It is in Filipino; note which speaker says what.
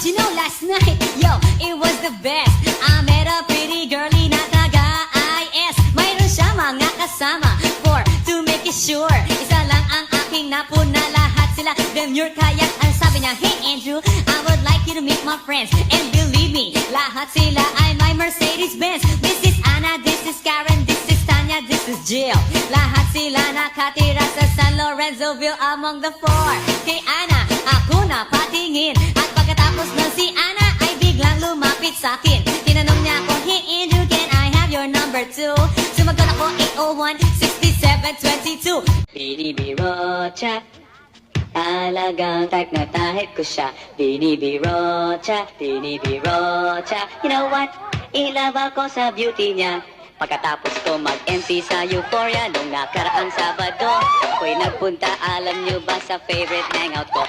Speaker 1: But you know last night, yo, it was the best. I met a pretty girlie na taga-IS. Mayroon siya mga kasama to make it sure. Isa lang ang aking napuna, lahat sila demure. Kaya ang sabi niya, hey Andrew, I would like you to meet my friends. And believe me, lahat sila ay my Mercedes-Benz. This is Anna, this is Karen, this is Tanya, this is Jill. Lahat sila nakatira sa San Lorenzoville among the four. Kay Anna, ako na patingin. At pagkatapos ng si Anna ay biglang lumapit sa'kin. Tinanong niya ako, hey Andrew, can I have your number too? Sumagot ako, 801-6722. Binibiro siya, talagang type na tahit ko siya. Binibiro siya, you know what? I-love ako sa beauty niya. Pagkatapos ko mag-MC sa Euphoria nung nakaraang Sabado, ako'y nagpunta, alam nyo ba, sa favorite hangout ko.